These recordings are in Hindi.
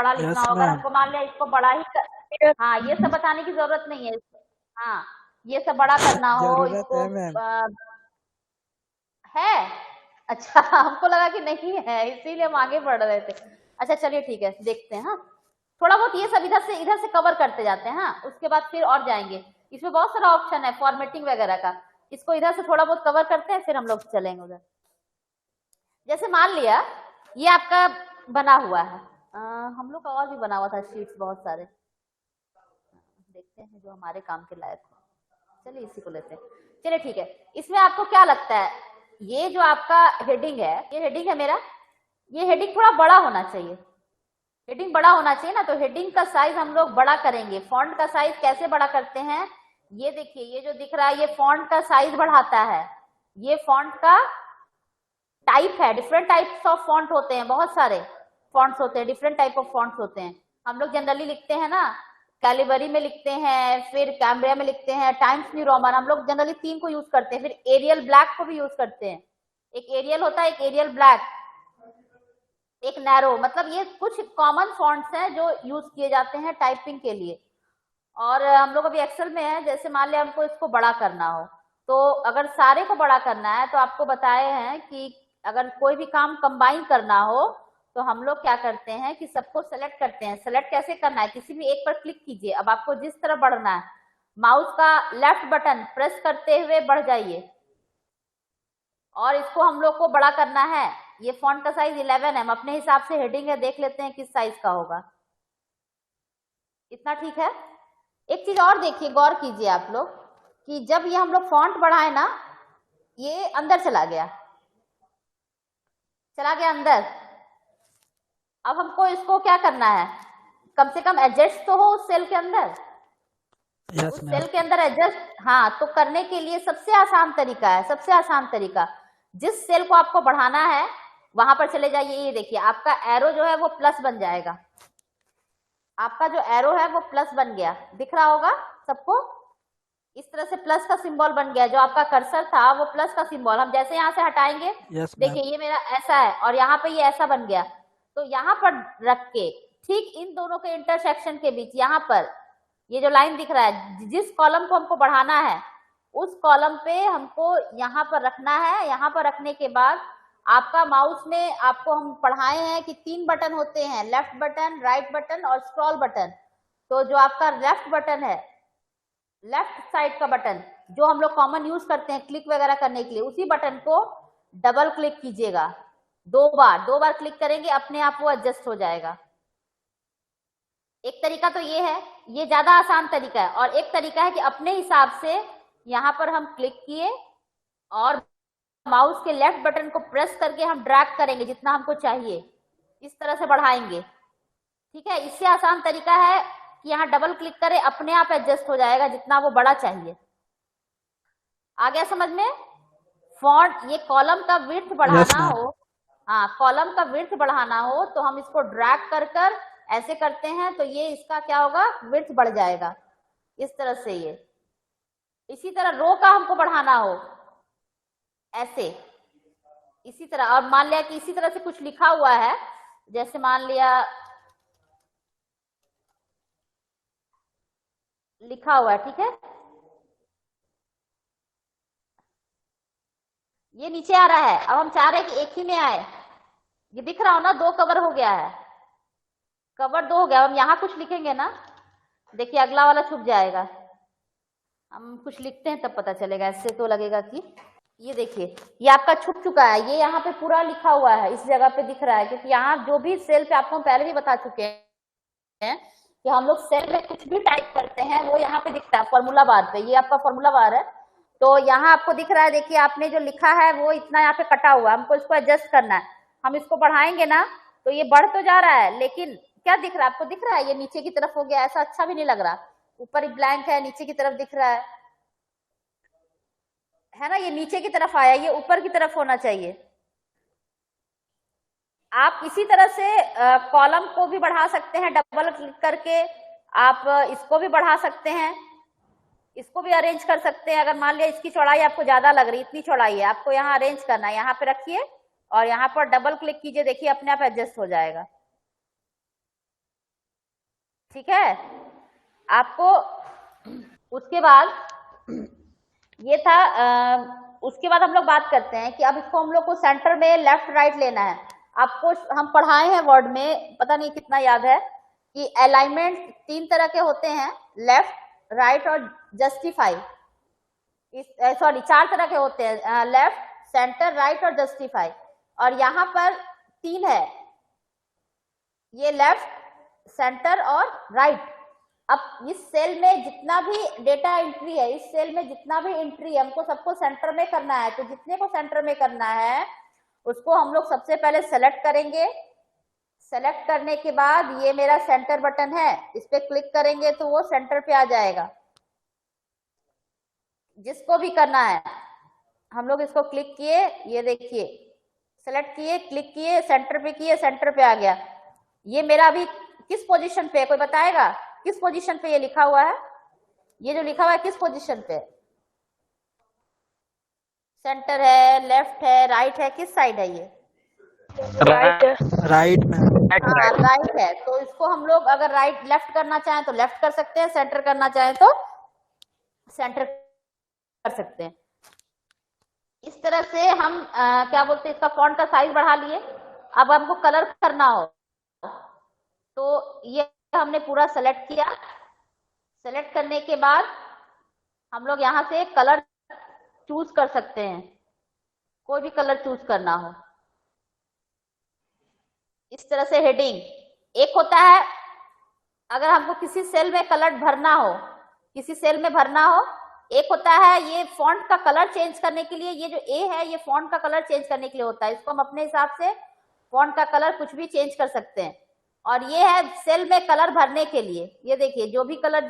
बड़ा लिखना यस हो, अगर मैम। हमको मान लिया इसको बड़ा ही हाँ, ये सब बताने की जरूरत नहीं है। हाँ, ये सब बड़ा करना हो जरूरत इसको है मैम। है। अच्छा हमको लगा कि नहीं है, इसीलिए हम आगे बढ़ रहे थे। अच्छा चलिए ठीक है, देखते हैं। हाँ, थोड़ा बहुत ये सब इधर से कवर करते जाते हैं। हाँ, उसके बाद फिर और जाएंगे। इसमें बहुत सारा ऑप्शन है फॉर्मेटिंग वगैरह का, इसको इधर से थोड़ा बहुत कवर करते हैं, फिर हम लोग चलेंगे उधर। जैसे मान लिया ये आपका बना हुआ है, हम लोग का और भी बना हुआ था शीट्स बहुत सारे, देखते हैं जो हमारे काम के लायक हो। चलिए इसी को लेते हैं। चलिए ठीक है, इसमें आपको क्या लगता है, ये जो आपका हेडिंग है, ये हेडिंग है मेरा, ये हेडिंग थोड़ा बड़ा होना चाहिए। हेडिंग बड़ा होना चाहिए ना, तो हेडिंग का साइज हम लोग बड़ा करेंगे। फॉन्ट का साइज कैसे बड़ा करते हैं, ये देखिए, ये जो दिख रहा है ये फॉन्ट का साइज बढ़ाता है। ये फॉन्ट का टाइप है, डिफरेंट टाइप्स ऑफ फॉन्ट होते हैं, बहुत सारे फॉन्ट्स होते हैं, डिफरेंट टाइप ऑफ फॉन्ट्स होते हैं। हम लोग जनरली लिखते हैं ना, कैलिबरी में लिखते हैं, फिर कैम्ब्रिया में लिखते हैं, टाइम्स न्यू रोमन, हम लोग जनरली 3 को यूज करते हैं। फिर एरियल ब्लैक को भी यूज करते हैं, एक एरियल होता है, एक एरियल ब्लैक, एक नैरो, मतलब ये कुछ कॉमन फॉन्ट्स हैं जो यूज किए जाते हैं टाइपिंग के लिए। और हम लोग अभी एक्सेल में है, जैसे मान लिया हमको इसको बड़ा करना हो, तो अगर सारे को बड़ा करना है तो आपको बताए हैं कि अगर कोई भी काम कंबाइन करना हो तो हम लोग क्या करते हैं कि सबको सेलेक्ट करते हैं। सेलेक्ट कैसे करना है, किसी भी एक पर क्लिक कीजिए, अब आपको जिस तरफ बढ़ना है माउस का लेफ्ट बटन प्रेस करते हुए बढ़ जाइए, और इसको हम लोग को बड़ा करना है। ये फॉन्ट का साइज 11 है, हम अपने हिसाब से हेडिंग है, देख लेते हैं किस साइज का होगा। इतना ठीक है। एक चीज और देखिए, गौर कीजिए आप लोग कि जब ये हम लोग फॉन्ट बढ़ाए ना, ये अंदर चला गया, चला गया अंदर। अब हमको इसको क्या करना है, कम से कम एडजस्ट तो हो उस सेल के अंदर, यस उस मैम। सेल के अंदर एडजस्ट। हाँ, तो करने के लिए सबसे आसान तरीका है, सबसे आसान तरीका, जिस सेल को आपको बढ़ाना है वहां पर चले जाइए। ये देखिए आपका एरो जो है वो प्लस बन जाएगा, आपका जो एरो है वो प्लस बन गया, दिख रहा होगा सबको। इस तरह से प्लस का सिंबल बन गया, जो आपका कर्सर था वो प्लस का सिंबल, हम जैसे यहाँ से हटाएंगे, यस मैम। देखिए ये मेरा ऐसा है और यहाँ पे ये ऐसा बन गया। तो यहाँ पर रख के ठीक इन दोनों के इंटरसेक्शन के बीच, यहाँ पर ये जो लाइन दिख रहा है, जिस कॉलम को हमको बढ़ाना है उस कॉलम पे हमको यहाँ पर रखना है। यहाँ पर रखने के बाद आपका माउस में आपको हम पढ़ाए हैं कि 3 बटन होते हैं, लेफ्ट बटन, राइट बटन और स्क्रॉल बटन। तो जो आपका लेफ्ट बटन है, लेफ्ट साइड का बटन जो हम लोग कॉमन यूज करते हैं क्लिक वगैरह करने के लिए, उसी बटन को डबल क्लिक कीजिएगा, 2 बार, 2 बार क्लिक करेंगे, अपने आप वो एडजस्ट हो जाएगा। एक तरीका तो ये है, ये ज्यादा आसान तरीका है। और एक तरीका है कि अपने हिसाब से यहाँ पर हम क्लिक किए और माउस के लेफ्ट बटन को प्रेस करके हम ड्रैग करेंगे जितना हमको चाहिए, इस तरह से बढ़ाएंगे। ठीक है, इससे आसान तरीका है कि यहाँ डबल क्लिक करें, अपने आप एडजस्ट हो जाएगा जितना वो बड़ा चाहिए। आ गया समझ में। फॉन्ट, ये कॉलम का विड्थ यस बढ़ाना मैम। हो, हाँ कॉलम का विड्थ बढ़ाना हो तो हम इसको ड्रैग कर कर ऐसे करते हैं, तो ये इसका क्या होगा, विड्थ बढ़ जाएगा इस तरह से। ये इसी तरह रो का हमको बढ़ाना हो ऐसे, इसी तरह। और मान लिया कि इसी तरह से कुछ लिखा हुआ है, जैसे मान लिया लिखा हुआ है, ठीक है, ये नीचे आ रहा है, अब हम चाह रहे हैं कि एक ही में आए। ये दिख रहा हो ना, 2 कवर हो गया है, कवर 2 हो गया। हम यहाँ कुछ लिखेंगे ना, देखिए अगला वाला छुप जाएगा। हम कुछ लिखते हैं तब पता चलेगा, ऐसे तो लगेगा कि ये देखिए ये आपका छुप चुका है, ये यहाँ पे पूरा लिखा हुआ है, इस जगह पे दिख रहा है, क्योंकि यहाँ जो भी सेल पे आपको हम पहले भी बता चुके हैं कि हम लोग सेल में कुछ भी टाइप करते हैं वो यहाँ पे दिखता है फॉर्मूला बार पे। ये आपका फॉर्मूला बार है, तो यहाँ आपको दिख रहा है, देखिए आपने जो लिखा है वो इतना यहाँ पे कटा हुआ है, हमको इसको एडजस्ट करना है। हम इसको बढ़ाएंगे ना तो ये बढ़ तो जा रहा है, लेकिन क्या दिख रहा है आपको, दिख रहा है ये नीचे की तरफ हो गया, ऐसा अच्छा भी नहीं लग रहा। ऊपर ब्लैंक है, नीचे की तरफ दिख रहा है ना, ये नीचे की तरफ आया, ये ऊपर की तरफ होना चाहिए। आप इसी तरह से कॉलम को भी बढ़ा सकते हैं, डबल क्लिक करके आप इसको भी बढ़ा सकते हैं, इसको भी अरेंज कर सकते हैं। अगर मान लिया इसकी चौड़ाई आपको ज्यादा लग रही, इतनी चौड़ाई है, आपको यहाँ अरेंज करना है, यहाँ पे रखिए और यहाँ पर डबल क्लिक कीजिए, देखिए अपने आप एडजस्ट हो जाएगा। ठीक है। आपको उसके बाद ये था उसके बाद हम लोग बात करते हैं कि अब इसको हम लोग को सेंटर में लेफ्ट राइट लेना है। आपको हम पढ़ाए हैं वर्ड में, पता नहीं कितना याद है, कि अलाइनमेंट 3 तरह के होते हैं, लेफ्ट राइट और जस्टिफाई। सॉरी 4 तरह के होते हैं, लेफ्ट सेंटर राइट और जस्टिफाई, और यहाँ पर 3 है, ये लेफ्ट सेंटर और राइट। अब इस सेल में जितना भी डेटा एंट्री है, इस सेल में जितना भी एंट्री है, हमको सबको सेंटर में करना है। तो जितने को सेंटर में करना है उसको हम लोग सबसे पहले सेलेक्ट करेंगे। सेलेक्ट करने के बाद ये मेरा सेंटर बटन है, इस पे क्लिक करेंगे तो वो सेंटर पे आ जाएगा। जिसको भी करना है हम लोग इसको क्लिक किए, ये देखिए सेलेक्ट किए, क्लिक किए, सेंटर पे किए, सेंटर पे आ गया। ये मेरा अभी किस पोजीशन पे है, कोई बताएगा किस पोजीशन पे ये लिखा हुआ है? ये जो लिखा हुआ है किस पोजीशन पे? सेंटर है, लेफ्ट है, राइट है, किस साइड है ये? राइट राइट में हाँ राइट है। तो इसको हम लोग अगर राइट लेफ्ट करना चाहें तो लेफ्ट कर सकते हैं, सेंटर करना चाहें तो सेंटर कर सकते हैं। इस तरह से हम क्या बोलते हैं, इसका फॉन्ट का साइज बढ़ा लिए। अब हमको कलर करना हो तो ये हमने पूरा सेलेक्ट किया। सेलेक्ट करने के बाद हम लोग यहाँ से कलर चूज कर सकते हैं, कोई भी कलर चूज करना हो। इस तरह से हेडिंग एक होता है, अगर हमको किसी सेल में कलर भरना हो, किसी सेल में भरना हो। एक होता है ये फॉन्ट का कलर चेंज करने के लिए, ये जो ए है ये फॉन्ट का कलर चेंज करने के लिए होता है। इसको हम अपने हिसाब से फॉन्ट का कलर कुछ भी चेंज कर सकते हैं। और ये है सेल में कलर भरने के लिए, ये देखिए जो भी कलर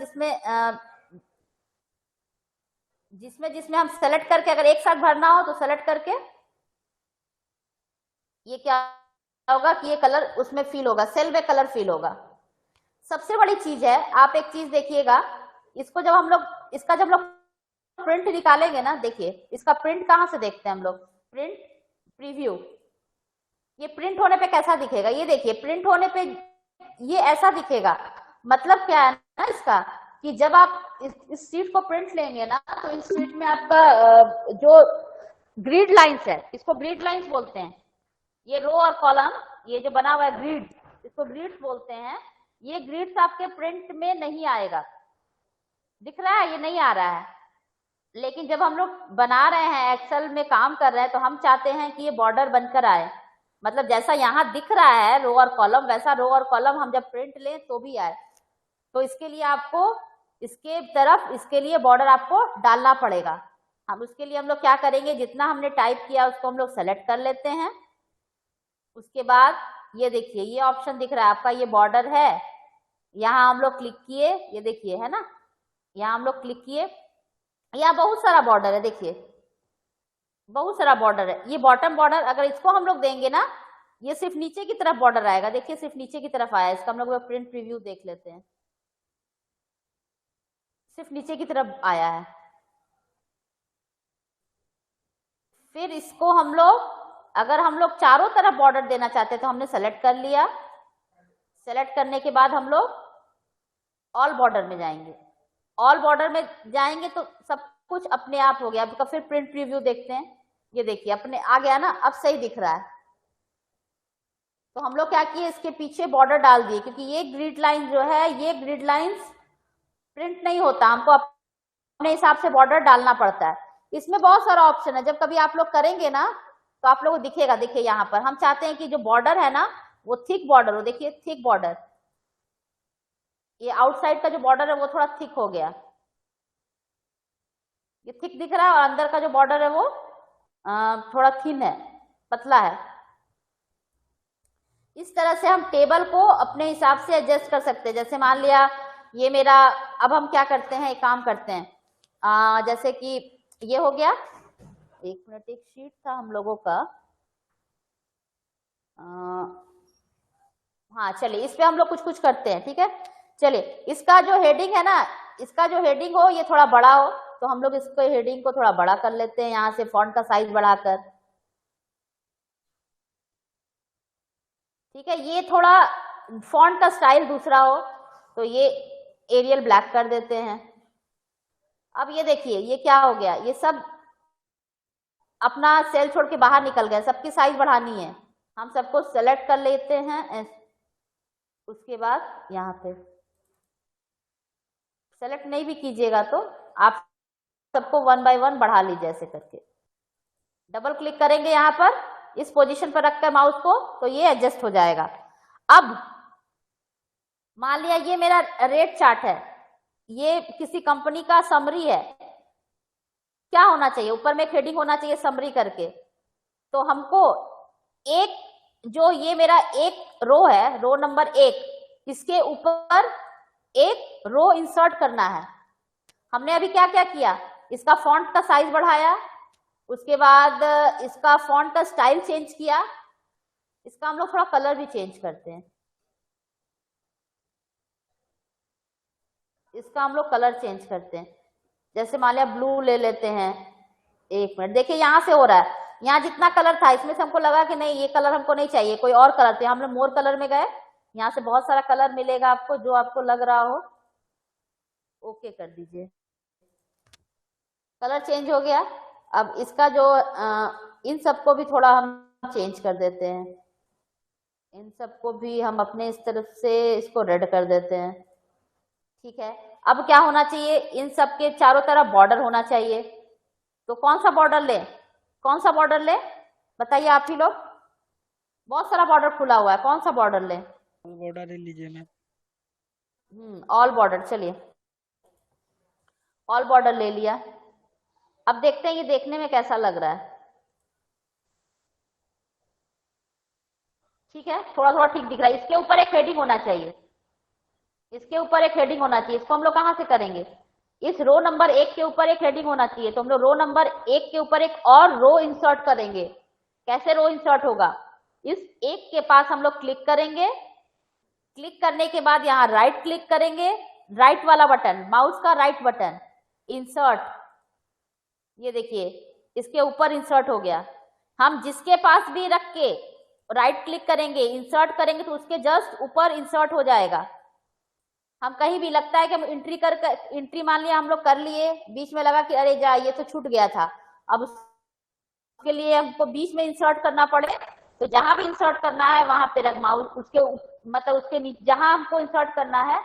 जिसमें हम सेलेक्ट करके अगर एक साथ भरना हो तो सेलेक्ट करके ये क्या होगा कि ये कलर उसमें फिल होगा, सेल में कलर फिल होगा। सबसे बड़ी चीज है, आप एक चीज देखिएगा, इसको जब हम लोग इसका जब लोग प्रिंट निकालेंगे ना, देखिए इसका प्रिंट कहाँ से देखते हैं हम लोग? Print preview. ये प्रिंट होने पे कैसा दिखेगा? ये देखिए प्रिंट होने पे ये ऐसा दिखेगा। मतलब क्या है ना इसका, कि जब आप इस शीट को प्रिंट लेंगे ना तो इस शीट में आपका जो ग्रिड लाइंस है, इसको ग्रिड लाइंस बोलते हैं। ये रो और कॉलम, ये जो बना हुआ है ग्रिड, इसको ग्रिड्स बोलते हैं। ये ग्रिड्स आपके प्रिंट में नहीं आएगा, दिख रहा है? ये नहीं आ रहा है। लेकिन जब हम लोग बना रहे हैं, एक्सेल में काम कर रहे हैं, तो हम चाहते हैं कि ये बॉर्डर बनकर आए। मतलब जैसा यहाँ दिख रहा है रो और कॉलम, वैसा रो और कॉलम हम जब प्रिंट लें तो भी आए। तो इसके लिए आपको इसके तरफ, इसके लिए बॉर्डर आपको डालना पड़ेगा। हम उसके लिए हम लोग क्या करेंगे, जितना हमने टाइप किया उसको हम लोग सेलेक्ट कर लेते हैं। उसके बाद ये देखिए ये ऑप्शन दिख रहा है आपका, ये बॉर्डर है, यहाँ हम लोग क्लिक किए, ये देखिए है ना, यहाँ हम लोग क्लिक किए, यहाँ बहुत सारा बॉर्डर है, देखिए बहुत सारा बॉर्डर है। ये बॉटम बॉर्डर अगर इसको हम लोग देंगे ना, ये सिर्फ नीचे की तरफ बॉर्डर आएगा। देखिए सिर्फ नीचे की तरफ आया। इसका हम लोग प्रिंट प्रीव्यू देख लेते हैं, सिर्फ नीचे की तरफ आया है। फिर इसको हम लोग अगर हम लोग चारों तरफ बॉर्डर देना चाहते हैं तो हमने सेलेक्ट कर लिया। सेलेक्ट करने के बाद हम लोग ऑल बॉर्डर में जाएंगे। ऑल बॉर्डर में जाएंगे तो सब कुछ अपने आप हो गया। अब फिर प्रिंट प्रीव्यू देखते हैं, ये देखिए अपने आ गया ना, अब सही दिख रहा है। तो हम लोग क्या किए, इसके पीछे बॉर्डर डाल दिए, क्योंकि ये ग्रिड लाइन जो है, ये ग्रिड लाइंस प्रिंट नहीं होता, हमको अपने हिसाब से बॉर्डर डालना पड़ता है। इसमें बहुत सारा ऑप्शन है, जब कभी आप लोग करेंगे ना तो आप लोगों को दिखेगा। देखिए यहाँ पर हम चाहते हैं कि जो बॉर्डर है ना वो थिक बॉर्डर हो। देखिए थिक बॉर्डर, ये आउटसाइड का जो बॉर्डर है वो थोड़ा थिक हो गया, ये थिक दिख रहा है, और अंदर का जो बॉर्डर है वो थोड़ा थिन है, पतला है। इस तरह से हम टेबल को अपने हिसाब से एडजस्ट कर सकते हैं। जैसे मान लिया ये मेरा, अब हम क्या करते हैं, एक काम करते हैं, जैसे कि ये हो गया, एक मिनट, एक शीट था हम लोगों का, हाँ चलिए इस पे हम लोग कुछ कुछ करते हैं, ठीक है। चलिए इसका जो हेडिंग है ना, इसका जो हेडिंग हो ये थोड़ा बड़ा हो, तो हम लोग इसको हेडिंग को थोड़ा बड़ा कर लेते हैं, यहाँ से फॉन्ट का साइज बढ़ाकर, ठीक है। ये थोड़ा फॉन्ट का स्टाइल दूसरा हो, तो ये एरियल ब्लैक कर देते हैं। अब ये देखिए ये क्या हो गया, ये सब अपना सेल छोड़ के बाहर निकल गए, सबकी साइज बढ़ानी है, हम सबको सेलेक्ट कर लेते हैं। उसके बाद यहाँ पे सेलेक्ट नहीं भी कीजिएगा तो आप सबको 1 बाय 1 बढ़ा लीजिए ऐसे करके। डबल क्लिक करेंगे यहाँ पर इस पोजीशन पर रखकर माउस को, तो ये एडजस्ट हो जाएगा। अब मान लिया ये मेरा रेट चार्ट है, ये किसी कंपनी का समरी है, क्या होना चाहिए, ऊपर में हेडिंग होना चाहिए समरी करके। तो हमको एक जो ये मेरा एक रो है, रो नंबर 1, इसके ऊपर एक रो इंसर्ट करना है। हमने अभी क्या क्या किया, इसका फॉन्ट का साइज बढ़ाया, उसके बाद इसका फॉन्ट का स्टाइल चेंज किया, इसका हम लोग थोड़ा कलर भी चेंज करते हैं, इसका हम लोग कलर चेंज करते हैं। जैसे मान लिया ब्लू ले लेते हैं। एक मिनट देखिए यहां से हो रहा है, यहाँ जितना कलर था इसमें से हमको लगा कि नहीं ये कलर हमको नहीं चाहिए, कोई और कलर थे, हम लोग मोर कलर में गए, यहाँ से बहुत सारा कलर मिलेगा आपको जो आपको लग रहा हो, ओके कर दीजिए, कलर चेंज हो गया। अब इसका जो इन सबको भी थोड़ा हम चेंज कर देते हैं, इन सबको भी हम अपने इस तरफ से इसको रेड कर देते हैं, ठीक है। अब क्या होना चाहिए, इन सब के चारों तरफ बॉर्डर होना चाहिए। तो कौन सा बॉर्डर ले, कौन सा बॉर्डर ले बताइए आप ही लोग, बहुत सारा बॉर्डर खुला हुआ है, कौन सा बॉर्डर ले? बॉर्डर ले लीजिए मैम। ऑल बॉर्डर, चलिए ऑल बॉर्डर ले लिया। अब देखते हैं ये देखने में कैसा लग रहा है, ठीक है, थोड़ा थोड़ा ठीक दिख रहा है। इसके ऊपर एक हेडिंग होना चाहिए, इसके ऊपर एक हेडिंग होना चाहिए, इसको हम लोग कहां से करेंगे, इस रो नंबर 1 के ऊपर एक हेडिंग होना चाहिए, तो हम लोग रो नंबर 1 के ऊपर एक और रो इंसर्ट करेंगे। कैसे रो इंसर्ट होगा, इस एक के पास हम लोग क्लिक करेंगे, क्लिक करने के बाद यहाँ राइट क्लिक करेंगे, राइट वाला बटन, माउस का राइट बटन, इंसर्ट, ये देखिए इसके ऊपर इंसर्ट हो गया। हम जिसके पास भी रख के राइट क्लिक करेंगे, इंसर्ट करेंगे, तो उसके जस्ट ऊपर इंसर्ट हो जाएगा। हम कहीं भी लगता है कि हम एंट्री मान लिया हम लोग कर लिए, बीच में लगा कि अरे जा ये तो छूट गया था, अब उसके लिए हमको बीच में इंसर्ट करना पड़े, तो जहां भी इंसर्ट करना है वहां पे रख माउस, उसके मतलब उसके नीचे जहां हमको इंसर्ट करना है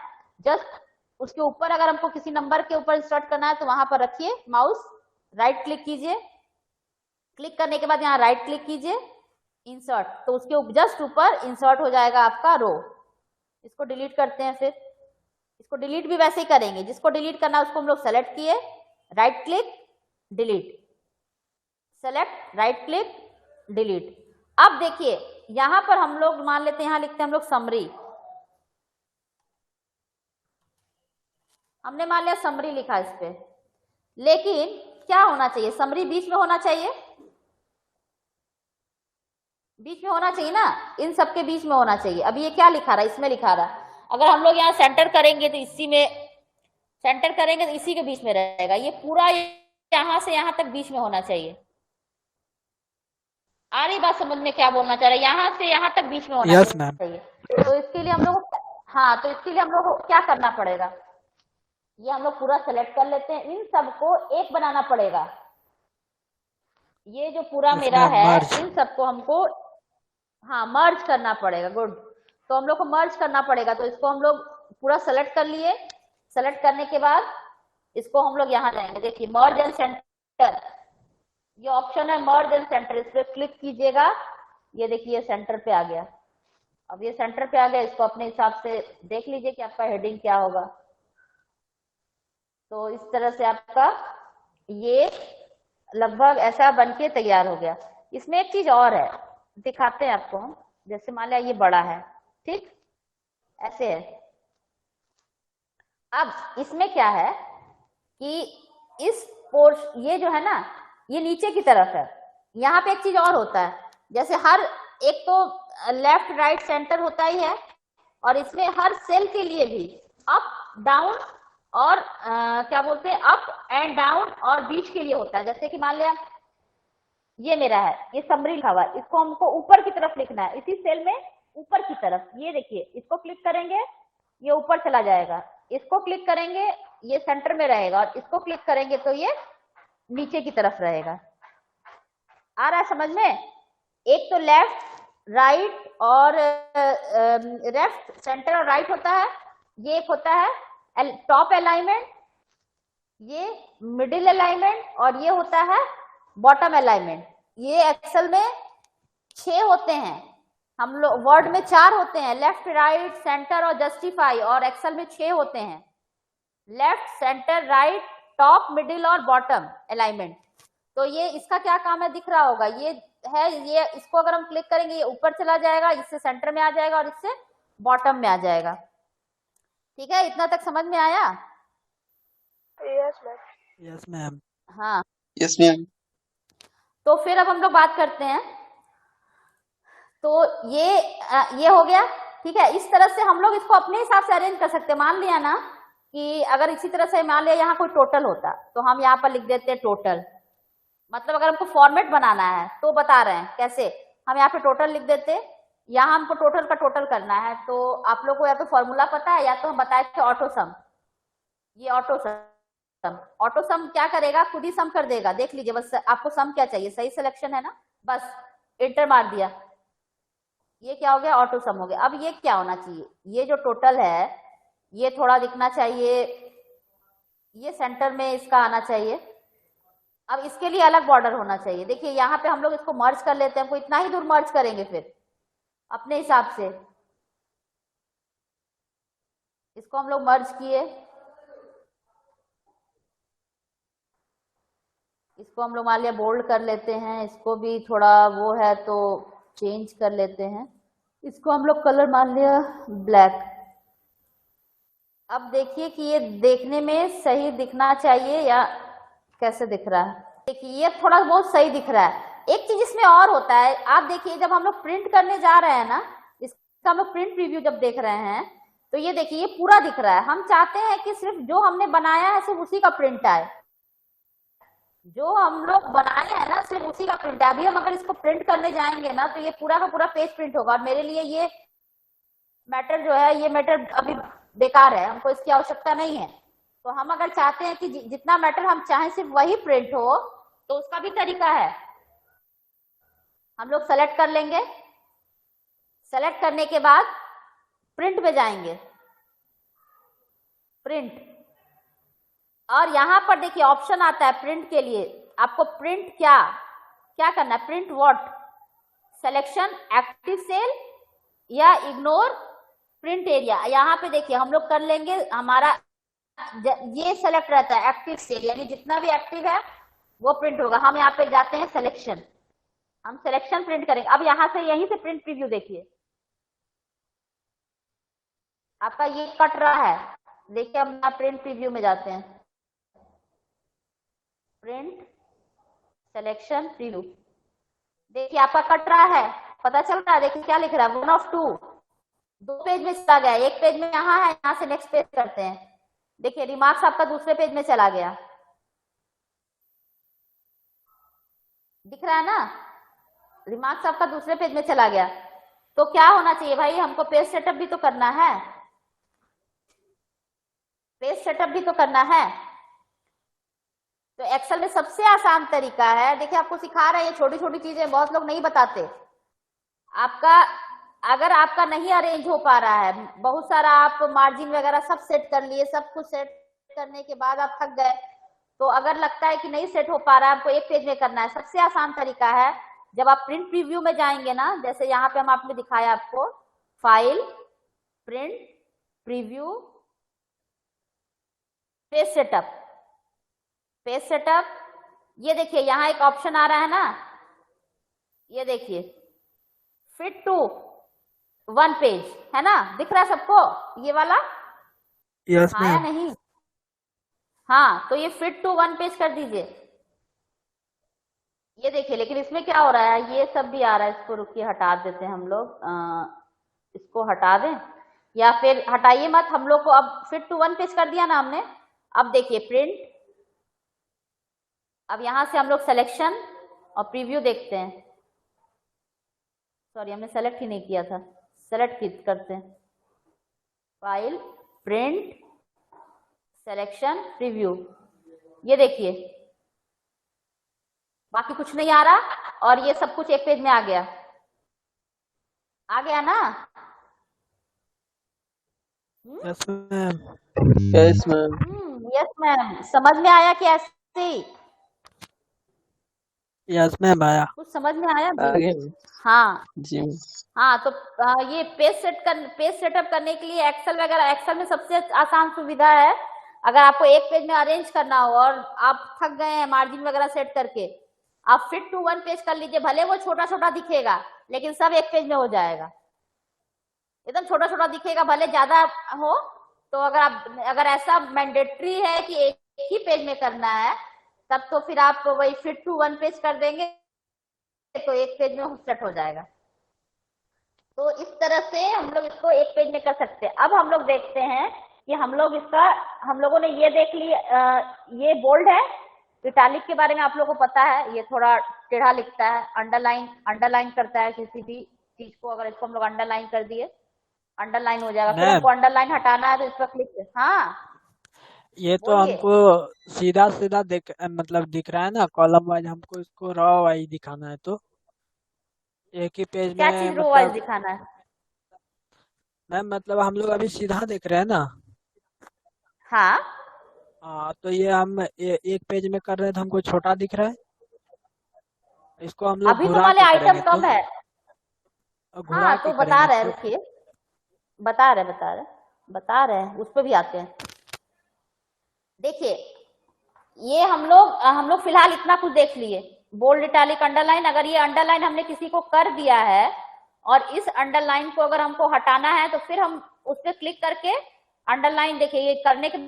जस्ट उसके ऊपर, अगर हमको किसी नंबर के ऊपर इंसर्ट करना है तो वहां पर रखिए माउस, राइट क्लिक कीजिए, क्लिक करने के बाद यहाँ राइट क्लिक कीजिए, इंसर्ट, तो उसके जस्ट ऊपर इंसर्ट हो जाएगा आपका रो। इसको डिलीट करते हैं, फिर इसको डिलीट भी वैसे ही करेंगे, जिसको डिलीट करना है उसको हम लोग सेलेक्ट किए, right click delete, select right click delete. अब देखिए यहां पर हम लोग मान लेते हैं, यहां लिखते हैं हम लोग समरी, हमने मान लिया समरी लिखा इस पे, लेकिन क्या होना चाहिए, समरी बीच में होना चाहिए, बीच में होना चाहिए ना, इन सबके बीच में होना चाहिए। अब ये क्या लिखा रहा है, इसमें लिखा रहा है, अगर हम लोग यहाँ सेंटर करेंगे तो इसी में सेंटर करेंगे तो इसी के बीच में रहेगा, ये पूरा यहां से यहां तक बीच में होना चाहिए। आ रही बात समझ में क्या बोलना चाह रहे हैं, यहां से यहां तक बीच में होना चाहिए। तो इसके लिए हम लोग, हाँ तो इसके लिए हम लोग को क्या करना पड़ेगा, ये हम लोग पूरा सेलेक्ट कर लेते हैं, इन सबको एक बनाना पड़ेगा, ये जो पूरा मेरा है इन सबको हमको हाँ मर्ज करना पड़ेगा, गुड, तो हम लोग को मर्ज करना पड़ेगा। तो इसको हम लोग पूरा सेलेक्ट कर लिए, सेलेक्ट करने के बाद इसको हम लोग यहाँ जाएंगे, देखिए मर्ज एंड सेंटर, ये ऑप्शन है मर्ज एंड सेंटर, इस पर क्लिक कीजिएगा, ये देखिए सेंटर पे आ गया। अब ये सेंटर पे आ गया, इसको अपने हिसाब से देख लीजिए कि आपका हेडिंग क्या होगा। तो इस तरह से आपका ये लगभग ऐसा बनके तैयार हो गया। इसमें एक चीज और है, दिखाते हैं आपको हम, जैसे मान लिया ये बड़ा है, ठीक ऐसे है। अब इसमें क्या है कि इस पोर्शन, ये जो है ना ये नीचे की तरफ है, यहाँ पे एक चीज और होता है, जैसे हर एक तो लेफ्ट राइट सेंटर होता ही है, और इसमें हर सेल के लिए भी अप डाउन और क्या बोलते हैं अप एंड डाउन और बीच के लिए होता है। जैसे कि मान लिया ये मेरा है, ये समरी लिखा हुआ है, इसको हमको ऊपर की तरफ लिखना है, इसी सेल में ऊपर की तरफ, ये देखिए इसको क्लिक करेंगे ये ऊपर चला जाएगा। इसको क्लिक करेंगे ये सेंटर में रहेगा, और इसको क्लिक करेंगे तो ये नीचे की तरफ रहेगा। आ रहा है समझ में? एक तो लेफ्ट राइट और लेफ्ट सेंटर और राइट होता है, ये एक होता है टॉप अलाइनमेंट, ये मिडिल अलाइनमेंट, और ये होता है बॉटम अलाइनमेंट। ये एक्सेल में 6 होते हैं, हम लोग वर्ड में 4 होते हैं, लेफ्ट राइट सेंटर और जस्टिफाई, और एक्सेल में 6 होते हैं, left centre right top middle और बॉटम अलाइनमेंट। तो ये इसका क्या काम है दिख रहा होगा, ये है, ये इसको अगर हम क्लिक करेंगे ये ऊपर चला जाएगा, इससे सेंटर में आ जाएगा और इससे बॉटम में आ जाएगा। ठीक है, इतना तक समझ में आया? Yes ma'am. Yes ma'am. हाँ, यस मैम। तो फिर अब हम लोग बात करते हैं। तो ये हो गया। ठीक है, इस तरह से हम लोग इसको अपने हिसाब से अरेंज कर सकते हैं। मान लिया ना कि अगर इसी तरह से मान लिया यहाँ कोई टोटल होता, तो हम यहाँ पर लिख देते हैं टोटल। मतलब अगर हमको फॉर्मेट बनाना है तो बता रहे हैं कैसे, हम यहाँ पे टोटल लिख देते, यहाँ हमको टोटल का टोटल करना है। तो आप लोग को या तो फॉर्मूला पता है या तो हम बताए थे ऑटो सम। ये ऑटो सम क्या करेगा, खुद ही सम कर देगा। देख लीजिए बस आपको सम क्या चाहिए, सही सिलेक्शन है ना, बस एंटर मार दिया, ये क्या हो गया, ऑटो सम हो गया। अब ये क्या होना चाहिए, ये जो टोटल है ये थोड़ा दिखना चाहिए, ये सेंटर में इसका आना चाहिए। अब इसके लिए अलग बॉर्डर होना चाहिए। देखिए यहाँ पे हम लोग इसको मर्ज कर लेते हैं, हमको इतना ही दूर मर्ज करेंगे फिर अपने हिसाब से। इसको हम लोग मर्ज किए, इसको हम लोग मान लिया बोल्ड कर लेते हैं, इसको भी थोड़ा वो है तो चेंज कर लेते हैं, इसको हम लोग कलर मान लिया ब्लैक। अब देखिए कि ये देखने में सही दिखना चाहिए या कैसे दिख रहा है। देखिए ये थोड़ा बहुत सही दिख रहा है। एक चीज इसमें और होता है, आप देखिए जब हम लोग प्रिंट करने जा रहे हैं ना, इसका हम लोग प्रिंट प्रीव्यू जब देख रहे हैं तो ये देखिए ये पूरा दिख रहा है। हम चाहते हैं कि सिर्फ जो हमने बनाया है सिर्फ उसी का प्रिंट आए, जो हम लोग बनाए हैं ना सिर्फ उसी का प्रिंट है। अभी हम अगर इसको प्रिंट करने जाएंगे ना तो ये पूरा का पूरा पेज प्रिंट होगा, और मेरे लिए ये मैटर जो है ये मैटर अभी बेकार है, हमको इसकी आवश्यकता नहीं है। तो हम अगर चाहते हैं कि जितना मैटर हम चाहें सिर्फ वही प्रिंट हो, तो उसका भी तरीका है। हम लोग सेलेक्ट कर लेंगे, सेलेक्ट करने के बाद प्रिंट पे जाएंगे, प्रिंट, और यहां पर देखिए ऑप्शन आता है प्रिंट के लिए। आपको प्रिंट क्या क्या करना है, print what, selection active cell या इग्नोर प्रिंट एरिया। यहाँ पे देखिए हम लोग कर लेंगे, हमारा ये सेलेक्ट रहता है एक्टिव सेल, यानी जितना भी एक्टिव है वो प्रिंट होगा। हम यहाँ पे जाते हैं सिलेक्शन, हम सिलेक्शन प्रिंट करेंगे। अब यहाँ से यहीं से प्रिंट प्रीव्यू देखिए, आपका ये कट रहा है। देखिए हम यहाँ प्रिंट प्रीव्यू में जाते हैं, प्रिंट सिलेक्शन प्रीव्यू, देखिए आपका कट रहा है, पता चल रहा है। देखिए क्या लिख रहा है, 1 of 2, 2 पेज में चला गया, एक पेज में यहाँ है, यहाँ से नेक्स्ट पेज करते हैं। देखिए रिमार्क्स आपका दूसरे पेज में चला गया, दिख रहा है ना, रिमार्क्स आपका दूसरे पेज में चला गया। तो क्या होना चाहिए भाई, हमको पेज सेटअप भी तो करना है, पेज सेटअप भी तो करना है। तो एक्सेल में सबसे आसान तरीका है, देखिए आपको सिखा रहे हैं, ये छोटी छोटी चीजें बहुत लोग नहीं बताते। आपका अगर आपका नहीं अरेंज हो पा रहा है, बहुत सारा आप मार्जिन वगैरह सब सेट कर लिए, सब कुछ सेट करने के बाद आप थक गए, तो अगर लगता है कि नहीं सेट हो पा रहा है, आपको एक पेज में करना है, सबसे आसान तरीका है जब आप प्रिंट प्रीव्यू में जाएंगे ना, जैसे यहाँ पे हम आपने दिखाया आपको, file, print preview, page setup, page setup, ये देखिए यहाँ एक ऑप्शन आ रहा है ना, ये देखिए फिट टू 1 पेज है ना, दिख रहा है सबको ये वाला? यस हाँ या मैम। नहीं? हाँ, तो ये फिट टू 1 पेज कर दीजिए। ये देखिए, लेकिन इसमें क्या हो रहा है, ये सब भी आ रहा है, इसको रुकिए हटा देते हैं हम लोग, इसको हटा दें, या फिर हटाइए मत, हम लोग को अब फिट टू 1 पेज कर दिया ना हमने। अब देखिए प्रिंट, अब यहां से हम लोग सिलेक्शन और प्रीव्यू देखते हैं, सॉरी हमने सेलेक्ट ही नहीं किया था, सेलेक्ट करते हैं, फाइल, प्रिंट, सिलेक्शन, प्रीव्यू। ये देखिए बाकी कुछ नहीं आ रहा और ये सब कुछ एक पेज में आ गया ना। Yes ma'am. Yes ma'am. Yes ma'am. समझ में आया कि ऐसे ही? यस मैम आया। कुछ समझ में आया जी? आगे हाँ जी। हाँ। तो ये पेज सेटअप करने के लिए एक्सेल वगैरह, एक्सेल में सबसे आसान सुविधा है। अगर आपको एक पेज में अरेंज करना हो और आप थक गए हैं मार्जिन वगैरह सेट करके, आप फिट टू वन पेज कर लीजिए। भले वो छोटा छोटा दिखेगा लेकिन सब एक पेज में हो जाएगा। एकदम छोटा छोटा दिखेगा, भले ज्यादा हो। तो अगर ऐसा मैंडेटरी है कि एक ही पेज में करना है, तब तो फिर आप वही फिट टू वन पेज कर देंगे तो एक पेज में सेट हो जाएगा। तो इस तरह से हम लोग इसको एक पेज में कर सकते हैं। अब हम लोग देखते हैं कि हम लोगों ने ये देख ली, ये बोल्ड है। इटैलिक के बारे में आप लोगों को पता है, ये थोड़ा टेढ़ा लिखता है, अंडरलाइन करता है किसी भी चीज को। अगर इसको हम लोग अंडरलाइन कर दिए, अंडरलाइन हो जाएगा। फिर हमको अंडरलाइन हटाना है तो इस पर क्लिक। हाँ ये तो बोलिए। हमको सीधा सीधा दिख रहा है ना, कॉलम वाइज। हमको इसको रॉ वाइज दिखाना है तो एक ही पेज क्या में चीज रो वाइज दिखाना है? मैम हम लोग अभी सीधा देख रहे हैं ना। हाँ हाँ, तो ये हम एक पेज में कर रहे हैं तो हमको छोटा दिख रहा है। इसको हम लोग अभी तो घुरा वाले के आइटम करेंगे कम है। घुरा हाँ के तो बता करेंगे रहे हैं, इसको। रुकिए, बता रहे हैं, उस पर भी आते हैं। देखिए ये हम लोग फिलहाल इतना कुछ देख लिए, बोल्ड, इटैलिक, अंडरलाइन। अगर ये अंडरलाइन हमने किसी को कर दिया है और इस अंडरलाइन को अगर हमको हटाना है तो फिर हम उस पर क्लिक करके अंडरलाइन, देखिए ये करने के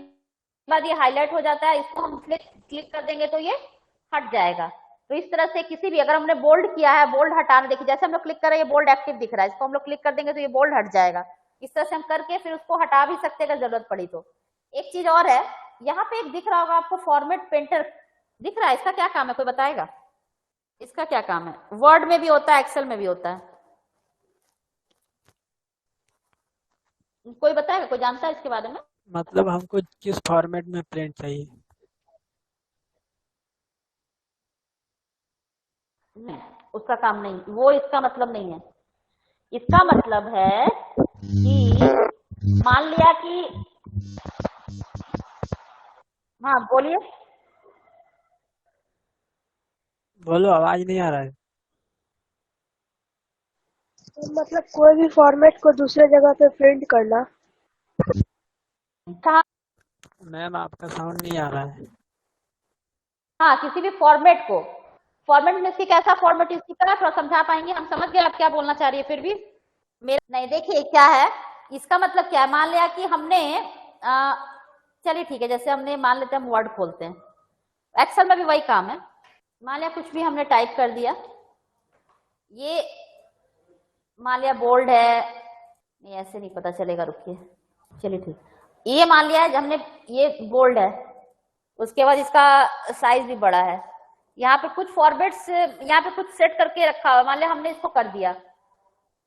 बाद ये हाईलाइट हो जाता है। इसको हम क्लिक कर देंगे तो ये हट जाएगा। तो इस तरह से किसी भी, अगर हमने बोल्ड किया है, बोल्ड हटाना, देखिए जैसे हम लोग क्लिक कर रहे हैं ये बोल्ड एक्टिव दिख रहा है, इसको हम लोग क्लिक कर देंगे तो ये बोल्ड हट जाएगा। इस तरह से हम करके फिर उसको हटा भी सकते हैं अगर जरूरत पड़ी तो। एक चीज और है, यहाँ पे एक दिख रहा होगा आपको, फॉर्मेट पेंटर दिख रहा है। इसका क्या काम है, कोई बताएगा? इसका क्या काम है? वर्ड में भी होता है, एक्सेल में भी होता है। कोई बताएगा, कोई जानता है इसके बारे में? हमको किस फॉर्मेट में प्रिंट चाहिए? नहीं, उसका काम नहीं, वो इसका मतलब नहीं है। इसका मतलब है कि मान लिया कि, हाँ बोलिए। बोलो, आवाज नहीं आ रहा है। मतलब कोई भी फॉर्मेट को दूसरे जगह पे प्रिंट करना। कहा? मैम आपका साउंड नहीं आ रहा है। हाँ, किसी भी फॉर्मेट को, फॉर्मेट में इसकी कैसा फॉर्मेट यूज करना, थोड़ा समझा पाएंगे? हम समझ गए आप क्या बोलना चाह रही है, फिर भी मेरा नहीं। देखिए क्या है इसका मतलब, क्या है, मान लिया कि हमने चलिए ठीक है, जैसे हमने मान लेते हैं हम वर्ड खोलते हैं, एक्सेल में भी वही काम है। मान लिया कुछ भी हमने टाइप कर दिया, ये मान लिया बोल्ड है, नहीं ऐसे नहीं पता चलेगा, रुकिए, चलिए ठीक। ये मान लिया है हमने, ये बोल्ड है, उसके बाद इसका साइज भी बड़ा है। यहाँ पे कुछ फॉर्मेट्स, यहाँ पे कुछ सेट करके रखा हुआ, मान लिया हमने इसको कर दिया।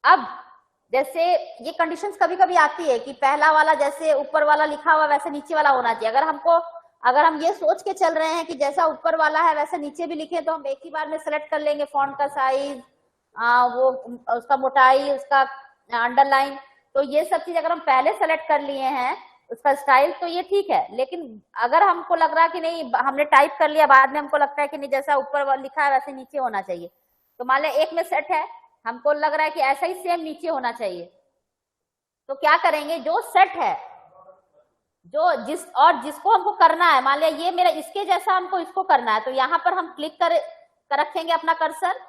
अब जैसे ये कंडीशंस कभी कभी आती है कि पहला वाला जैसे ऊपर वाला लिखा हुआ वैसे नीचे वाला होना चाहिए। अगर हम ये सोच के चल रहे हैं कि जैसा ऊपर वाला है वैसे नीचे भी लिखे, तो हम एक ही बार में सेलेक्ट कर लेंगे फॉन्ट का साइज, वो उसका मोटाई, उसका अंडरलाइन। तो ये सब चीज अगर हम पहले सेलेक्ट कर लिए हैं, उसका स्टाइल, तो ये ठीक है। लेकिन अगर हमको लग रहा है कि नहीं, हमने टाइप कर लिया, बाद में हमको लगता है कि नहीं जैसा ऊपर लिखा है वैसे नीचे होना चाहिए, तो मान लिया एक में सेट है, हमको लग रहा है कि ऐसा ही सेम नीचे होना चाहिए, तो क्या करेंगे, जो सेट है, जिसको हमको करना है, मान लिया ये मेरा इसके जैसा हमको इसको करना है, तो यहाँ पर हम क्लिक कर रखेंगे अपना कर्सर,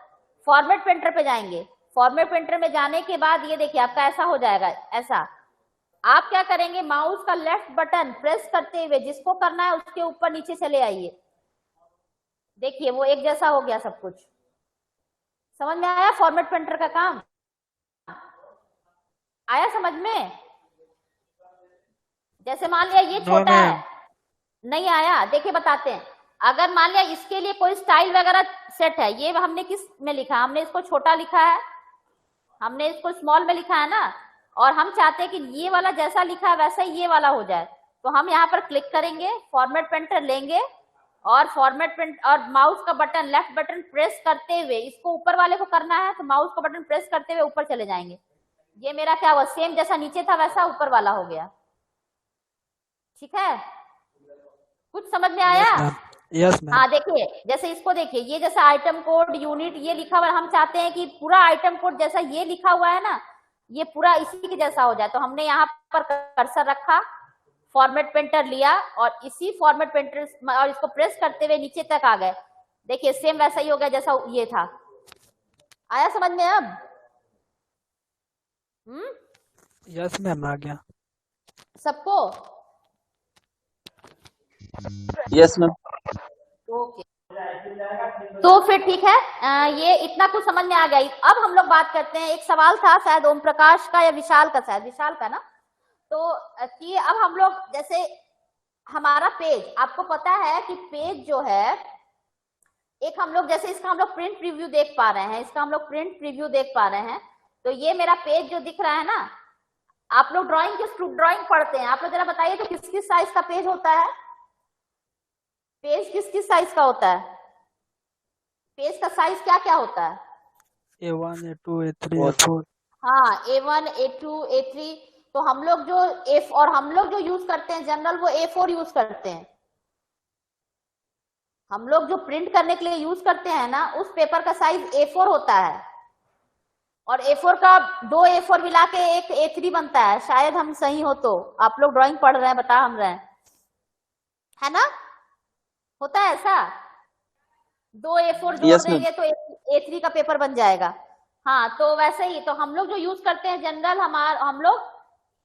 फॉर्मेट पेंटर पे जाएंगे। फॉर्मेट पेंटर में जाने के बाद ये देखिए आपका ऐसा हो जाएगा। ऐसा आप क्या करेंगे, माउस का लेफ्ट बटन प्रेस करते हुए जिसको करना है उसके ऊपर नीचे चले आइए, देखिए वो एक जैसा हो गया सब कुछ। समझ में आया फॉर्मेट पेंटर का काम? आया समझ में? जैसे मान लिया ये छोटा है, नहीं आया, देखिए बताते हैं। अगर मान लिया इसके लिए कोई स्टाइल वगैरह सेट है, ये हमने किस में लिखा है, हमने इसको छोटा लिखा है, हमने इसको स्मॉल में लिखा है ना, और हम चाहते हैं कि ये वाला जैसा लिखा है वैसा ही ये वाला हो जाए, तो हम यहाँ पर क्लिक करेंगे, फॉर्मेट पेंटर लेंगे और फॉर्मेट पेंट और माउस का बटन, लेफ्ट बटन प्रेस करते हुए इसको ऊपर वाले को करना है, तो माउस का बटन प्रेस करते हुए ऊपर चले जाएंगे। ये मेरा क्या हुआ, सेम जैसा नीचे था वैसा ऊपर वाला हो गया। ठीक है, कुछ समझ में आया? Yes ma'am. हाँ देखिए, जैसे इसको देखिए, ये जैसा आइटम कोड यूनिट ये लिखा हुआ है, हम चाहते हैं कि पूरा आइटम कोड जैसा ये लिखा हुआ है ना, ये पूरा इसी के जैसा हो जाए। तो हमने यहाँ पर कर्सर रखा, फॉर्मेट पेंटर लिया और इसी फॉर्मेट पेंटर और इसको प्रेस करते हुए नीचे तक आ गए। देखिए सेम वैसा ही हो गया जैसा ये था। आया समझ में अब? यस मैम, आ गया सबको? Yes ma'am. ओके, तो फिर ठीक है, ये इतना कुछ समझ में आ गया। अब हम लोग बात करते हैं, एक सवाल था शायद ओम प्रकाश का या विशाल का, शायद विशाल का ना, तो कि अब हम लोग जैसे हमारा पेज, आपको पता है कि पेज जो है एक हम लोग जैसे इसका हम लोग प्रिंट प्रीव्यू देख पा रहे हैं, इसका हम लोग प्रिंट प्रीव्यू देख पा रहे हैं। तो ये मेरा पेज जो दिख रहा है ना, आप लोग ड्राइंग पढ़ते हैं, आप लोग जरा बताइए तो किस किस साइज का पेज होता है? पेज किस किस साइज का होता है? पेज का साइज क्या क्या होता है? A1 A2 A3 A4। हाँ, A1 A2 A3। तो हम लोग जो हम लोग जो यूज करते हैं जनरल, वो A4 यूज करते हैं। हम लोग जो प्रिंट करने के लिए यूज करते हैं ना, उस पेपर का साइज A4 होता है। और A4 का 2 A4 मिला के एक A3 बनता है, शायद हम सही हो तो। आप लोग ड्राइंग पढ़ रहे हैं, बता हम रहे हैं, है ना? होता है ऐसा? 2 A4 जोड़ देंगे तो A3 का पेपर बन जाएगा। हाँ, तो वैसे ही तो हम लोग जो यूज करते हैं जनरल, हम लोग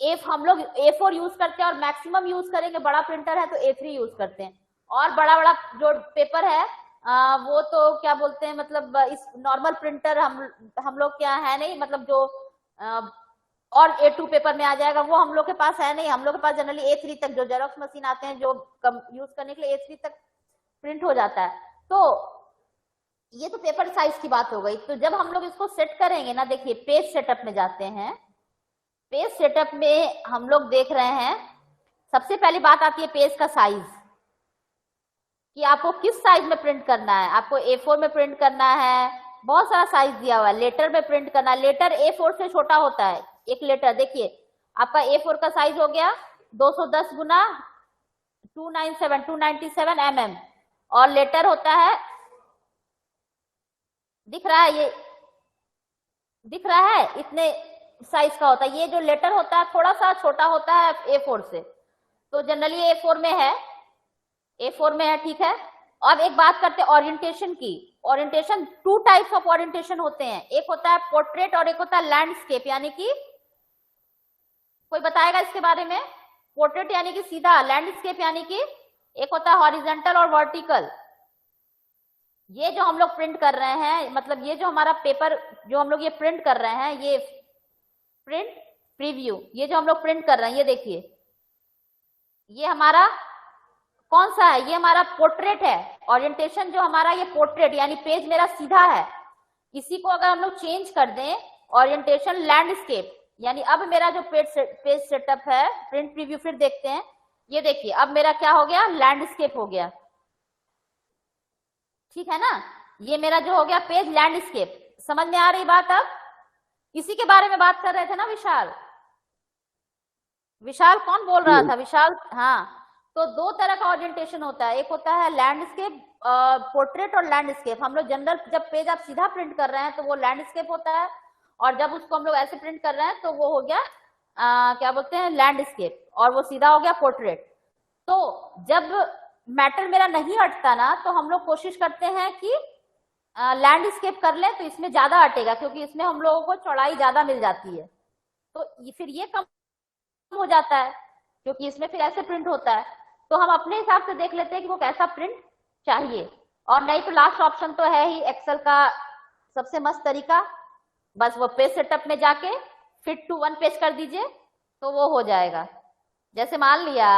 A4 यूज करते हैं और मैक्सिमम यूज करेंगे, बड़ा प्रिंटर है तो A3 यूज करते हैं। और बड़ा जो पेपर है वो तो क्या बोलते हैं, मतलब इस नॉर्मल प्रिंटर हम लोग क्या है नहीं, मतलब जो और A2 पेपर में आ जाएगा, वो हम लोग के पास है नहीं। हम लोग के पास जनरली A3 तक, जो जेरोक्स मशीन आते हैं जो कम यूज करने के लिए A3 तक प्रिंट हो जाता है। तो ये तो पेपर साइज की बात हो गई। तो जब हम लोग इसको सेट करेंगे ना, देखिए पेज सेटअप में जाते हैं। पेज सेटअप में हम लोग देख रहे हैं, सबसे पहली बात आती है पेज का साइज, कि आपको किस साइज में प्रिंट करना है। आपको A4 में प्रिंट करना है, बहुत सारा साइज दिया हुआ है। लेटर में प्रिंट करना है, लेटर A4 से छोटा होता है। एक लेटर देखिए, आपका A4 का साइज हो गया 210 गुना 297 mm, और लेटर होता है, दिख रहा है, ये दिख रहा है, इतने साइज का होता है। ये जो लेटर होता है थोड़ा सा छोटा होता है A4 से, तो जनरली A4 में है, A4 में है, ठीक है। अब एक बात करते हैं ओरिएंटेशन की। ओरिएंटेशन, 2 टाइप्स ऑफ ओरिएंटेशन होते हैं, एक होता है पोर्ट्रेट और एक होता है लैंडस्केप। यानी कि कोई बताएगा इसके बारे में? पोर्ट्रेट यानी कि सीधा, लैंडस्केप यानी कि एक होता है हॉरिजॉन्टल और वर्टिकल। ये जो हम लोग प्रिंट कर रहे हैं, मतलब ये जो हमारा पेपर जो हम लोग ये प्रिंट कर रहे हैं, ये प्रिंट प्रीव्यू, ये जो हम लोग प्रिंट कर रहे हैं, ये देखिए, ये हमारा कौन सा है? ये हमारा पोर्ट्रेट है। ओरिएंटेशन जो हमारा ये पोर्ट्रेट, यानी पेज मेरा सीधा है। इसी को अगर हम लोग चेंज कर दें ओरिएंटेशन लैंडस्केप, यानी अब मेरा जो पेज सेटअप है, प्रिंट प्रीव्यू फिर देखते हैं, ये देखिए अब मेरा क्या हो गया, लैंडस्केप हो गया। ठीक है ना, ये मेरा जो हो गया पेज लैंडस्केप। समझ में आ रही बात? अब इसी के बारे में बात कर रहे थे ना विशाल? विशाल कौन बोल रहा था? विशाल, हाँ। तो 2 तरह का ओरिएंटेशन होता है, एक होता है लैंडस्केप, पोर्ट्रेट और लैंडस्केप। हम लोग जनरल जब पेज आप सीधा प्रिंट कर रहे हैं तो वो लैंडस्केप होता है, और जब उसको हम लोग ऐसे प्रिंट कर रहे हैं तो वो हो गया क्या बोलते हैं, लैंडस्केप, और वो सीधा हो गया पोर्ट्रेट। तो जब मैटर मेरा नहीं हटता ना, तो हम लोग कोशिश करते हैं कि लैंडस्केप कर लें, तो इसमें ज्यादा हटेगा, क्योंकि इसमें हम लोगों को चौड़ाई ज्यादा मिल जाती है। तो फिर ये कम हो जाता है, क्योंकि इसमें फिर ऐसे प्रिंट होता है। तो हम अपने हिसाब से देख लेते हैं कि वो कैसा प्रिंट चाहिए। और नहीं तो लास्ट ऑप्शन तो है ही एक्सेल का सबसे मस्त तरीका, बस वो पेज सेटअप में जाके फिट टू 1 पेज कर दीजिए, तो वो हो जाएगा। जैसे मान लिया,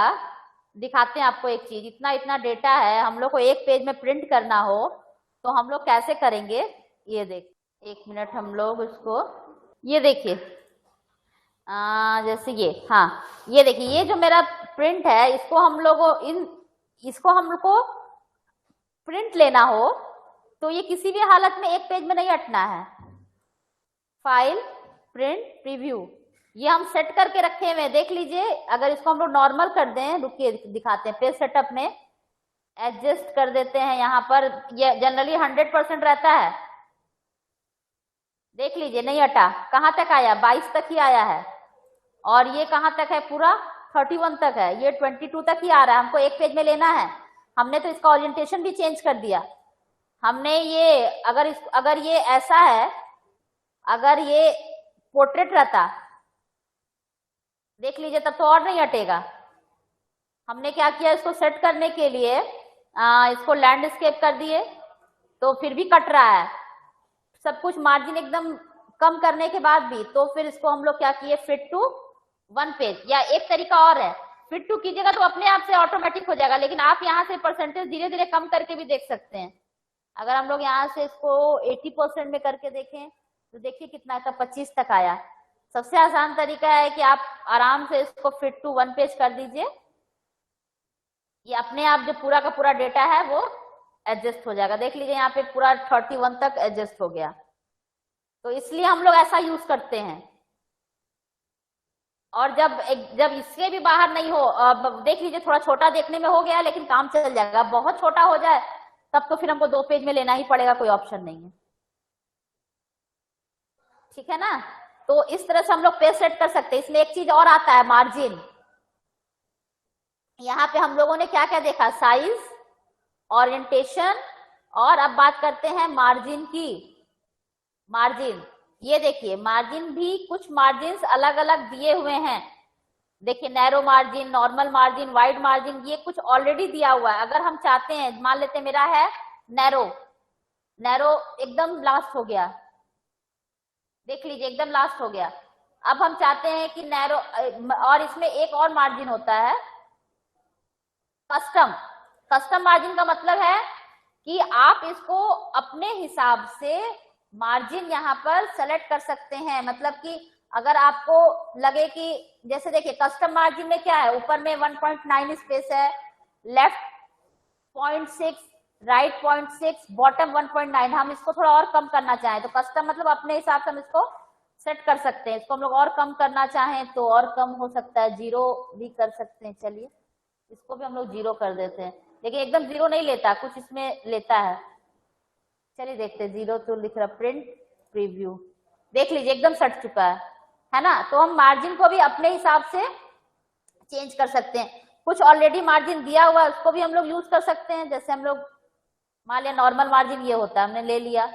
दिखाते हैं आपको एक चीज, इतना डेटा है, हम लोग को एक पेज में प्रिंट करना हो तो हम लोग कैसे करेंगे, ये देख, 1 मिनट हम लोग उसको, ये देखिए, जैसे ये, हाँ ये देखिए, ये जो मेरा प्रिंट है, इसको हम लोग को प्रिंट लेना हो तो ये किसी भी हालत में एक पेज में नहीं हटना है। फाइल, प्रिंट, प्रीव्यू, ये हम सेट करके रखे हुए हैं, देख लीजिए। अगर इसको हम लोग नॉर्मल कर दें, रुकिए दिखाते हैं, पेज सेटअप में एडजस्ट कर देते हैं। यहाँ पर ये जनरली 100% रहता है, देख लीजिए नहीं हटा। कहाँ तक आया? 22 तक ही आया है। और ये कहाँ तक है? पूरा 31 तक है। ये 22 तक ही आ रहा है। हमको एक पेज में लेना है। हमने तो इसका ओरिएंटेशन भी चेंज कर दिया। हमने ये अगर ये ऐसा है, अगर ये पोर्ट्रेट रहता, देख लीजिए, तब तो और नहीं हटेगा। हमने क्या किया, इसको सेट करने के लिए इसको लैंडस्केप कर दिए, तो फिर भी कट रहा है सब कुछ, मार्जिन एकदम कम करने के बाद भी। तो फिर इसको हम लोग क्या किए, फिट टू वन पेज, या एक तरीका और है, फिट टू कीजिएगा तो अपने आप से ऑटोमेटिक हो जाएगा, लेकिन आप यहाँ से परसेंटेज धीरे धीरे कम करके भी देख सकते हैं। अगर हम लोग यहाँ से इसको 80% में करके देखें तो देखिए कितना था, 25 तक आया। सबसे आसान तरीका है कि आप आराम से इसको फिट टू वन पेज कर दीजिए, ये अपने आप जो पूरा का पूरा डेटा है वो एडजस्ट हो जाएगा। देख लीजिए यहाँ पे पूरा 31 तक एडजस्ट हो गया। तो इसलिए हम लोग ऐसा यूज करते हैं। और जब इससे भी बाहर नहीं हो, देख लीजिए थोड़ा छोटा देखने में हो गया, लेकिन काम चल जाएगा। बहुत छोटा हो जाए तब तो फिर हमको 2 पेज में लेना ही पड़ेगा, कोई ऑप्शन नहीं है। ठीक है ना? तो इस तरह से हम लोग पेज सेट कर सकते हैं। इसमें एक चीज और आता है, मार्जिन। यहाँ पे हम लोगों ने क्या क्या देखा, साइज, ओरिएंटेशन, और अब बात करते हैं मार्जिन की। मार्जिन, ये देखिए मार्जिन भी, कुछ मार्जिन अलग अलग दिए हुए हैं। देखिए narrow margin, normal margin, wide margin, ये कुछ ऑलरेडी दिया हुआ है। अगर हम चाहते हैं, मान लेते मेरा है नैरो, नैरो एकदम लास्ट हो गया, देख लीजिए एकदम लास्ट हो गया। अब हम चाहते हैं कि नैरो, और इसमें एक और मार्जिन होता है कस्टम। कस्टम मार्जिन का मतलब है कि आप इसको अपने हिसाब से मार्जिन यहाँ पर सेलेक्ट कर सकते हैं। मतलब कि अगर आपको लगे कि, जैसे देखिए कस्टम मार्जिन में क्या है, ऊपर में 1.9 स्पेस है, लेफ्ट 0.6, राइट 0.6, बॉटम 1.9। हम इसको थोड़ा और कम करना चाहें तो कस्टम मतलब अपने हिसाब से हम इसको सेट कर सकते हैं। इसको हम लोग और कम करना चाहें तो और कम हो सकता है, 0 भी कर सकते हैं। चलिए इसको भी हम लोग 0 कर देते हैं, लेकिन एकदम 0 नहीं लेता, कुछ इसमें लेता है। चलिए देखते हैं, 0 तो लिख रहा, प्रिंट प्रीव्यू, देख लीजिए एकदम सट चुका है ना? तो हम मार्जिन को भी अपने हिसाब से चेंज कर सकते हैं। कुछ ऑलरेडी मार्जिन दिया हुआ है उसको भी हम लोग यूज कर सकते हैं। जैसे हम लोग मान लिया नॉर्मल मार्जिन ये होता है, हमने ले लिया,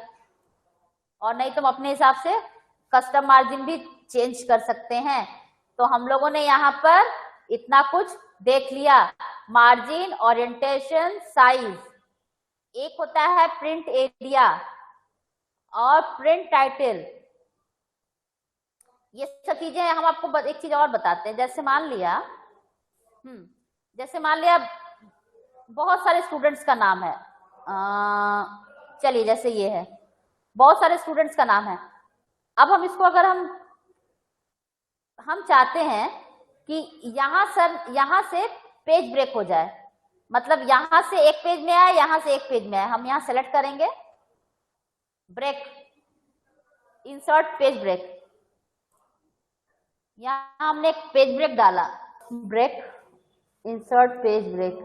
और नहीं तो हम अपने हिसाब से कस्टम मार्जिन भी चेंज कर सकते हैं। तो हम लोगों ने यहाँ पर इतना कुछ देख लिया, मार्जिन, ओरिएंटेशन, साइज, एक होता है प्रिंट एरिया और प्रिंट टाइटल। ये सब चीजें हम आपको एक चीज और बताते हैं। जैसे मान लिया बहुत सारे स्टूडेंट्स का नाम है, चलिए जैसे ये है, बहुत सारे स्टूडेंट्स का नाम है। अब हम इसको अगर हम चाहते हैं कि यहाँ से पेज ब्रेक हो जाए, मतलब यहाँ से एक पेज में आए, यहाँ से एक पेज में आए, हम यहाँ सेलेक्ट करेंगे ब्रेक, इंसर्ट पेज ब्रेक। यहाँ हमने एक पेज ब्रेक डाला, ब्रेक, इंसर्ट पेज ब्रेक।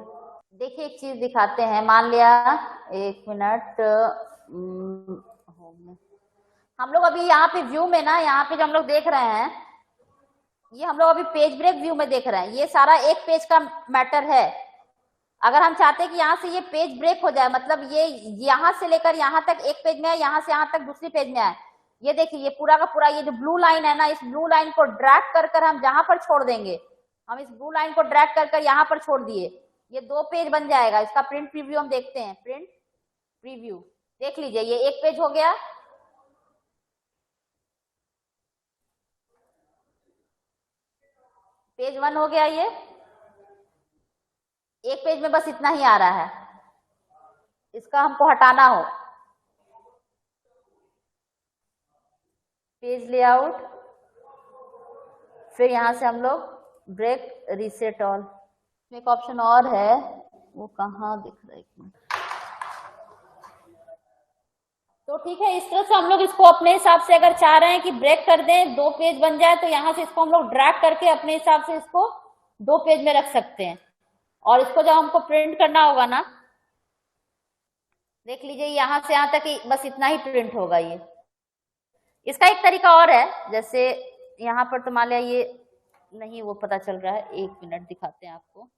देखिए एक चीज दिखाते हैं, मान लिया, एक मिनट, हम लोग अभी यहाँ पे व्यू में ना, यहाँ पे जो हम लोग देख रहे हैं, ये हम लोग अभी पेज ब्रेक व्यू में देख रहे हैं। ये सारा एक पेज का मैटर है। अगर हम चाहते हैं कि यहाँ से ये पेज ब्रेक हो जाए, मतलब ये यहाँ से लेकर यहाँ तक एक पेज में है, यहाँ से यहाँ तक दूसरी पेज में है, ये देखिए ये पूरा का पूरा ये जो ब्लू लाइन है ना, इस ब्लू लाइन को ड्रैग कर हम जहां पर छोड़ देंगे, हम इस ब्लू लाइन को ड्रैग कर यहाँ पर छोड़ दिए, ये 2 पेज बन जाएगा। इसका प्रिंट प्रीव्यू हम देखते हैं, प्रिंट प्रीव्यू, देख लीजिए ये एक पेज हो गया, पेज 1 हो गया। ये एक पेज में बस इतना ही आ रहा है, इसका हमको हटाना हो, पेज लेआउट, फिर यहाँ से हम लोग ब्रेक रीसेट ऑल, एक ऑप्शन और है, वो कहाँ दिख रहा है, एक मिनट। तो ठीक है, इस तरह से हम लोग इसको अपने हिसाब से अगर चाह रहे हैं कि ब्रेक कर दें, 2 पेज बन जाए, तो यहाँ से इसको हम लोग ड्रैग करके अपने हिसाब से इसको 2 पेज में रख सकते हैं। और इसको जब हमको प्रिंट करना होगा ना, देख लीजिए यहाँ से यहाँ तक बस इतना ही प्रिंट होगा। ये इसका एक तरीका और है, जैसे यहाँ पर तो मान लिया ये नहीं वो पता चल रहा है, 1 मिनट दिखाते हैं आपको।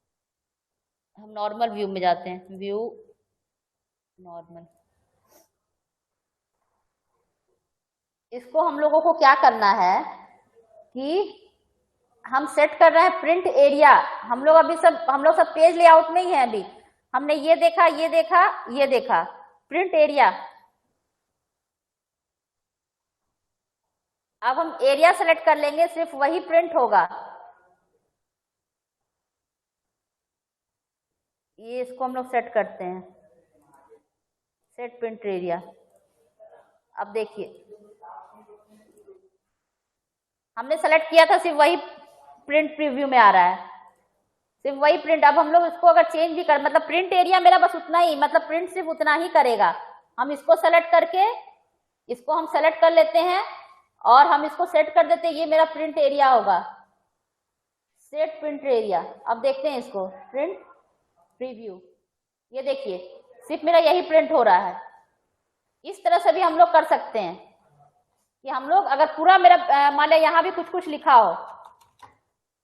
हम नॉर्मल व्यू में जाते हैं, व्यू नॉर्मल। इसको हम लोगों को क्या करना है कि हम सेट कर रहे हैं प्रिंट एरिया। हम लोग सब पेज लेआउट नहीं है अभी, हमने ये देखा, ये देखा, ये देखा, प्रिंट एरिया। अब हम एरिया सेलेक्ट कर लेंगे, सिर्फ वही प्रिंट होगा। ये इसको हम लोग सेट करते हैं, सेट प्रिंट एरिया। अब देखिए हमने सेलेक्ट किया था, सिर्फ वही प्रिंट प्रीव्यू में आ रहा है, सिर्फ वही प्रिंट। अब हम लोग इसको अगर चेंज भी कर, मतलब प्रिंट एरिया मेरा बस उतना ही, मतलब प्रिंट सिर्फ उतना ही करेगा। हम इसको सेलेक्ट करके इसको हम सेलेक्ट कर लेते हैं और हम इसको सेट कर देते हैं, ये मेरा प्रिंट एरिया होगा, सेट प्रिंट एरिया। अब देखते हैं इसको, प्रिंट प्रीव्यू, ये देखिए सिर्फ मेरा यही प्रिंट हो रहा है। इस तरह से भी हम लोग कर सकते हैं कि हम लोग अगर पूरा मेरा मान लिया यहाँ भी कुछ कुछ लिखा हो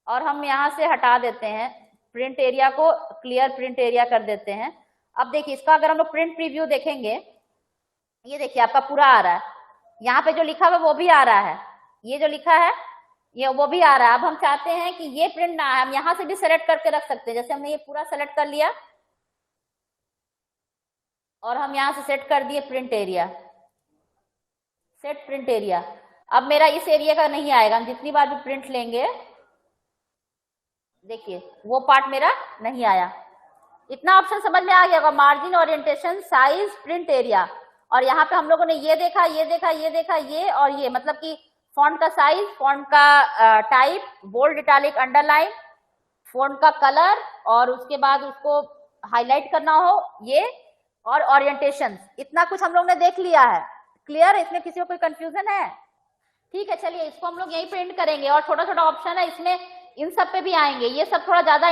और हम यहाँ से हटा देते हैं, प्रिंट एरिया को क्लियर प्रिंट एरिया कर देते हैं। अब देखिए इसका अगर हम लोग प्रिंट प्रीव्यू देखेंगे, ये देखिए आपका पूरा आ रहा है, यहाँ पे जो लिखा हुआ वो भी आ रहा है, ये जो लिखा है ये वो भी आ रहा है। अब हम चाहते हैं कि ये प्रिंट ना आए, हम यहाँ से भी सेलेक्ट करके रख सकते हैं। जैसे हमने ये पूरा सेलेक्ट कर लिया और हम यहाँ से सेट कर दिए print area, set print area. अब मेरा इस एरिया का नहीं आएगा, हम जितनी बार भी प्रिंट लेंगे देखिए वो पार्ट मेरा नहीं आया। इतना ऑप्शन समझ में आ गया होगा, margin, orientation, size, print area. और यहाँ पे हम लोगों ने ये देखा, ये देखा, ये देखा, ये और ये, मतलब कि फॉन्ट का साइज, फॉन्ट का type, bold, italic, underline, font का कलर, और उसके बाद उसको हाईलाइट करना हो ये, और ओरिएंटेशन। इतना कुछ हम लोग ने देख लिया है। क्लियर है? इसमें किसी को कोई कंफ्यूजन है? ठीक है, चलिए इसको हम लोग यही प्रिंट करेंगे। और छोटा छोटा ऑप्शन है इसमें, इन सब पे भी आएंगे, ये सब थोड़ा ज्यादा